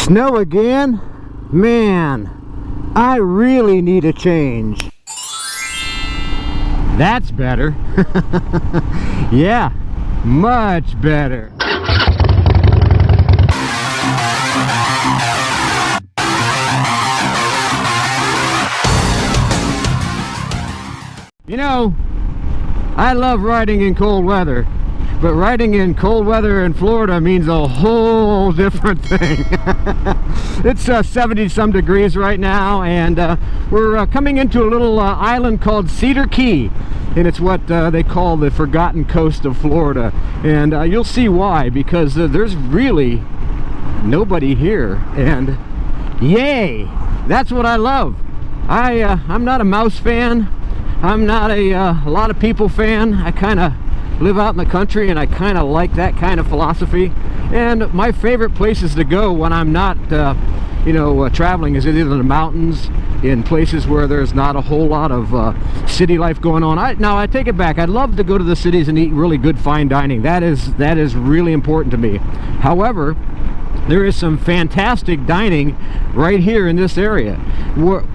Snow again? Man, I really need a change. That's better. Yeah, much better. You know, I love riding in cold weather, but riding in cold weather in Florida means a whole different thing. It's 70 some degrees right now, and we're coming into a little island called Cedar Key, and it's what they call the forgotten coast of Florida. And you'll see why, because there's really nobody here, and yay, that's what I love. I'm not a mouse fan. I'm not a lot of people fan. I kind of live out in the country, and I kind of like that kind of philosophy. And my favorite places to go when I'm not traveling is either the mountains, in places where there's not a whole lot of city life going on. Now I take it back. I'd love to go to the cities and eat really good fine dining. That is really important to me. However, there is some fantastic dining right here in this area.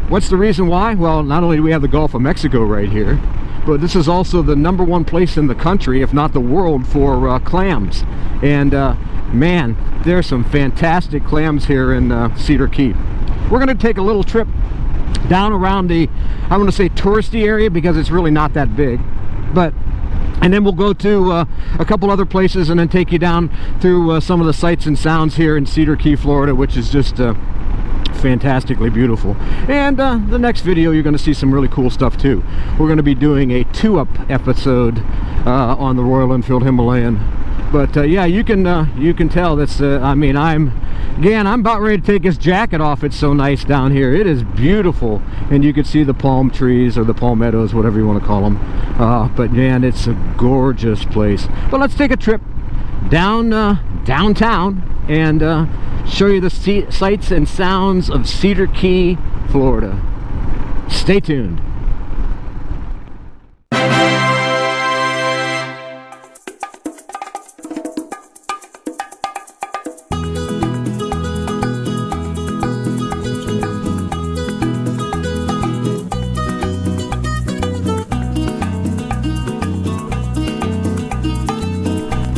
What's the reason why? Well, not only do we have the Gulf of Mexico right here, but this is also the #1 place in the country, if not the world, for clams. And man, there's some fantastic clams here in Cedar Key. We're going to take a little trip down around the, I want to say, touristy area, because it's really not that big. And then we'll go to a couple other places, and then take you down through some of the sights and sounds here in Cedar Key, Florida, which is just fantastically beautiful. And the next video, you're going to see some really cool stuff too. We're going to be doing a 2-up episode on the Royal Enfield Himalayan. But yeah, you can tell that's I mean, I'm about ready to take this jacket off. It's so nice down here. It is beautiful, and you can see the palm trees, or the palmettos, whatever you want to call them. But man, it's a gorgeous place. But let's take a trip down downtown and show you the sights and sounds of Cedar Key, Florida. Stay tuned.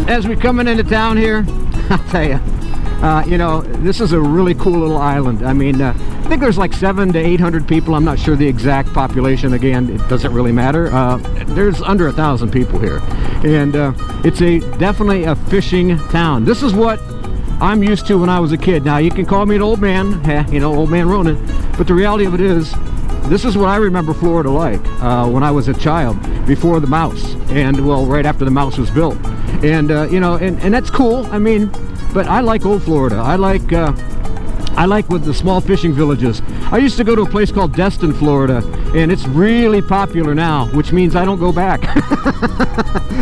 As we're coming into town here, I'll tell you, this is a really cool little island. I mean, I think there's like 700 to 800 people. I'm not sure the exact population. Again, it doesn't really matter. There's under 1,000 people here, and it's definitely a fishing town. This is what I'm used to when I was a kid. Now, you can call me an old man, old man Ronin, but the reality of it is, this is what I remember Florida like when I was a child, before the mouse, and well, right after the mouse was built. And and that's cool. I mean, but I like old Florida. I like with the small fishing villages. I used to go to a place called Destin, Florida, and it's really popular now, which means I don't go back.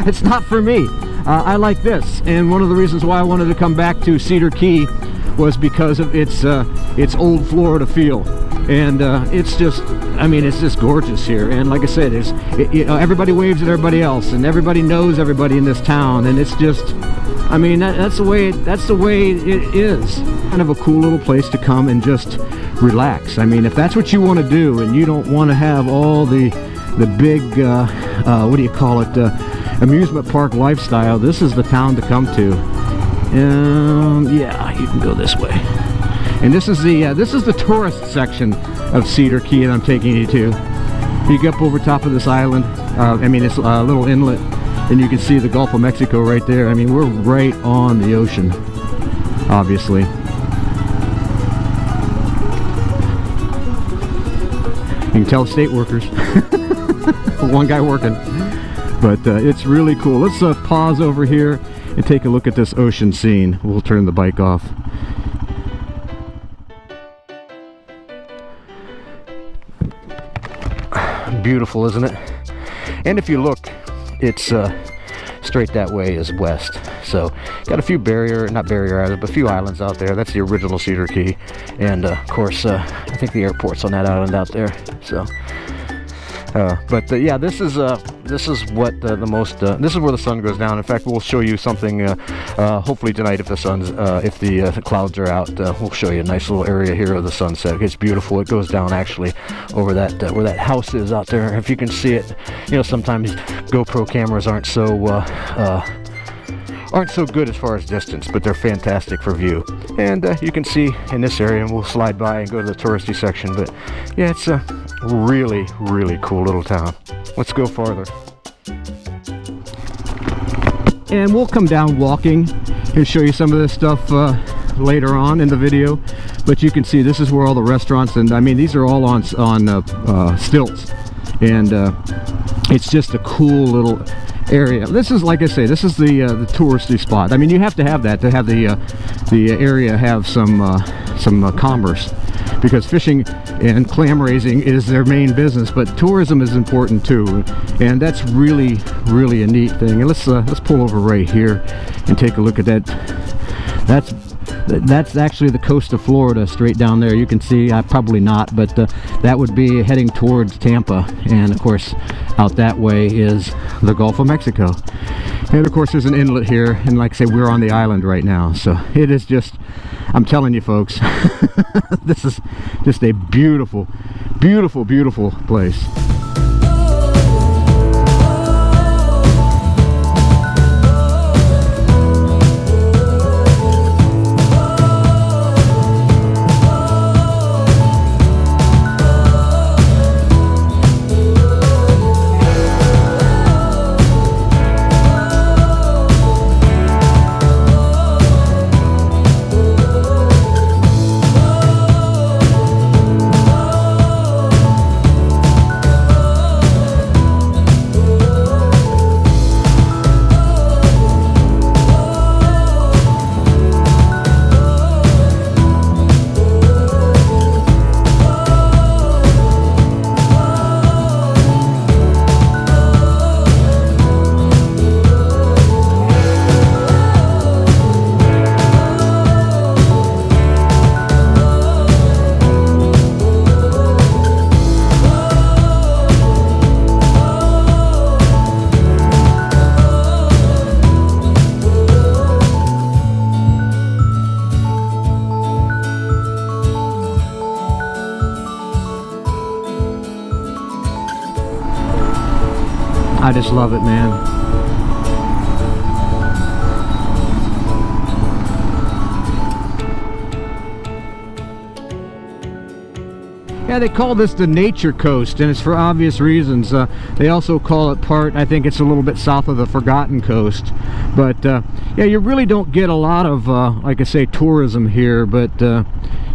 It's not for me. I like this, and one of the reasons why I wanted to come back to Cedar Key was because of its old Florida feel. And it's just gorgeous here. And like I said, everybody waves at everybody else, and everybody knows everybody in this town, and it's just, I mean, that's the way it is. Kind of a cool little place to come and just relax. I mean, if that's what you want to do, and you don't want to have all the big what do you call it, amusement park lifestyle, this is the town to come to. Yeah, you can go this way. And this is the tourist section of Cedar Key that I'm taking you to. You get up over top of this island, it's a little inlet, and you can see the Gulf of Mexico right there. I mean, we're right on the ocean, obviously. You can tell state workers. One guy working. But it's really cool. Let's pause over here and take a look at this ocean scene. We'll turn the bike off. Beautiful, isn't it? And if you look, it's straight that way is west. So got a few not barrier islands, but a few islands out there. That's the original Cedar Key, and of course I think the airport's on that island out there. So Yeah, this is what the most this is where the sun goes down. In fact, we'll show you something hopefully tonight if the sun's if the clouds are out. We'll show you a nice little area here of the sunset. It's beautiful. It goes down actually over that where that house is out there. If you can see it, you know, sometimes GoPro cameras aren't so good as far as distance, but they're fantastic for view. And you can see in this area, and we'll slide by and go to the touristy section, but yeah, it's a really, really cool little town. Let's go farther. And we'll come down walking and show you some of this stuff later on in the video, but you can see this is where all the restaurants, and I mean these are all on stilts, and it's just a cool little area. This is, like I say, this is the touristy spot. I mean, you have to have that to have the area have some commerce, because fishing and clam raising is their main business, but tourism is important too, and that's really, really a neat thing. And let's pull over right here and take a look at that. That's actually the coast of Florida, straight down there. You can see, probably not, but that would be heading towards Tampa, and of course out that way is the Gulf of Mexico. And of course there's an inlet here, and like I say, we're on the island right now, so it is just, I'm telling you folks, this is just a beautiful, beautiful, beautiful place. I just love it, man. Yeah, they call this the Nature Coast, and it's for obvious reasons. They also call it part, I think it's a little bit south of the Forgotten Coast. But yeah, you really don't get a lot of, like I say, tourism here, but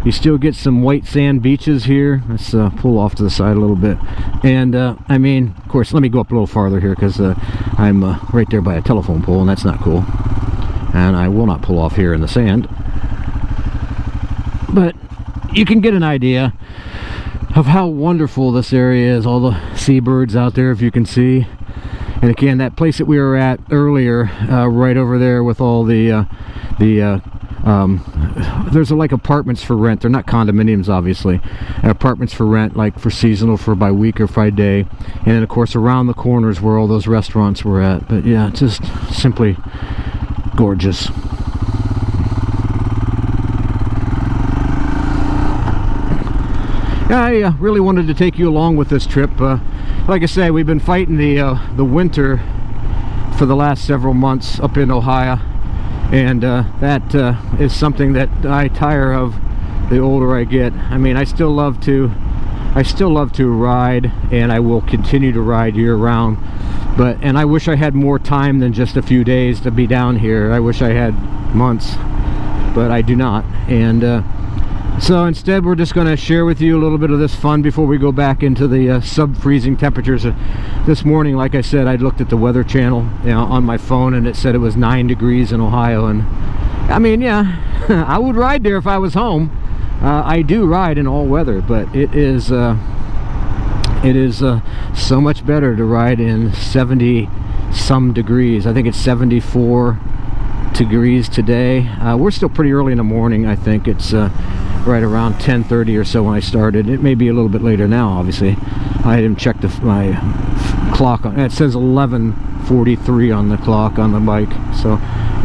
you still get some white sand beaches here. Let's pull off to the side a little bit. And I mean, of course, let me go up a little farther here, because I'm right there by a telephone pole, and that's not cool. And I will not pull off here in the sand. But you can get an idea of how wonderful this area is. All the seabirds out there, if you can see. And again, that place that we were at earlier, right over there with all the there's like apartments for rent. They're not condominiums, obviously. Apartments for rent, like for seasonal, for by week or by day. And then of course around the corners where all those restaurants were at. But yeah, just simply gorgeous. I really wanted to take you along with this trip. Like I say, we've been fighting the winter for the last several months up in Ohio, and that is something that I tire of the older I get. I mean, I still love to ride, and I will continue to ride year round. And I wish I had more time than just a few days to be down here. I wish I had months, but I do not. And so instead, we're just going to share with you a little bit of this fun before we go back into the sub-freezing temperatures. This morning, like I said, I looked at the Weather Channel, you know, on my phone, and it said it was 9 degrees in Ohio. And I mean, yeah, I would ride there if I was home. I do ride in all weather, but it is so much better to ride in 70-some degrees. I think it's 74 degrees today. We're still pretty early in the morning. I think it's right around 10:30 or so when I started. It may be a little bit later now, obviously, I didn't check my clock on it. Says 11:43 on the clock on the bike, so,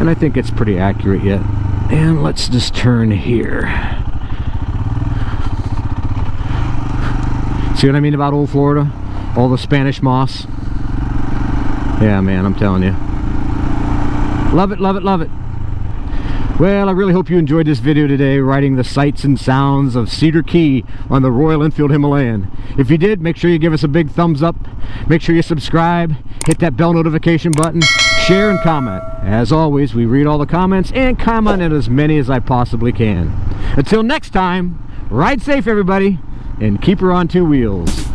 and I think it's pretty accurate yet. And let's just turn here. See what I mean about old Florida? All the Spanish moss. Yeah, man, I'm telling you. Love it, love it, love it. Well, I really hope you enjoyed this video today, riding the sights and sounds of Cedar Key on the Royal Enfield Himalayan. If you did, make sure you give us a big thumbs up. Make sure you subscribe, hit that bell notification button, share and comment. As always, we read all the comments and comment on as many as I possibly can. Until next time, ride safe everybody, and keep her on two wheels.